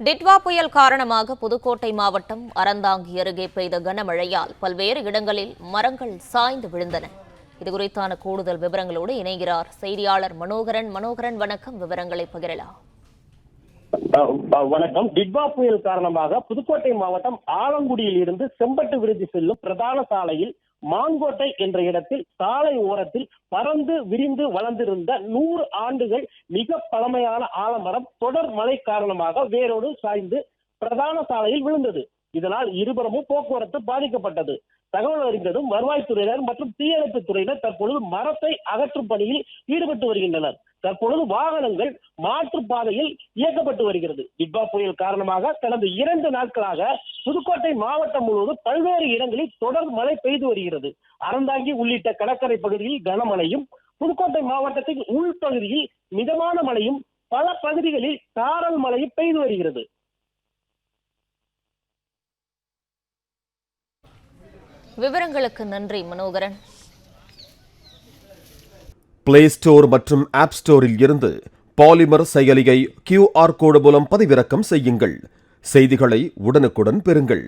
டிட்வா புயல் காரணமாக புதுக்கோட்டை மாவட்டம் அறந்தாங்கி அருகே பெய்த கனமழையால் பல்வேறு இடங்களில் மரங்கள் சாய்ந்து விழுந்தன. இதுகுறித்தான கூடுதல் விவரங்களோடு இணைகிறார் செய்தியாளர் மனோகரன். மனோகரன், வணக்கம். விவரங்களை பகிரலாம். வணக்கம். டிட்வா புயல் காரணமாக புதுக்கோட்டை மாவட்டம் ஆலங்குடியில் இருந்து செம்பட்டு விருதி செல்லும் பிரதான சாலையில் மாங்கோட்டை என்ற இடத்தில் சாலை ஓரத்தில் பறந்து விரிந்து வளர்ந்திருந்த 100 ஆண்டுகள் மிக பழமையான ஆலமரம் தொடர் மழை காரணமாக வேரோடு சாய்ந்து பிரதான சாலையில் விழுந்தது. இதனால் இருபுறமும் போக்குவரத்து பாதிக்கப்பட்டது. தகவல் அறிந்ததும் வருவாய்த்துறையினர் மற்றும் தீயணைப்பு துறையினர் தற்பொழுது மரத்தை அகற்றும் பணியில் ஈடுபட்டு வருகின்றனர். தற்பொழுது வாகனங்கள் மாற்றுப்பாதையில் இயக்கப்பட்டு வருகிறது. டிட்வா புயல் காரணமாக கடந்த 2 நாட்களாக புதுக்கோட்டை மாவட்டம் முழுவதும் பல்வேறு இடங்களில் தொடர் மழை பெய்து வருகிறது. அறந்தாங்கி உள்ளிட்ட கடற்கரை பகுதியில் கனமழையும், புதுக்கோட்டை மாவட்டத்தின் உள்பகுதியில் மிதமான மழையும், பல பகுதிகளில் சாரல் மழையும் பெய்து வருகிறது. விவரங்களுக்கு நன்றி மனோகரன். பிளே ஸ்டோர் மற்றும் ஆப் ஸ்டோரில் இருந்து பாலிமர் செயலியை QR கோடு மூலம் பதிவிறக்கம் செய்யுங்கள். செய்திகளை உடனுக்குடன் பெறுங்கள்.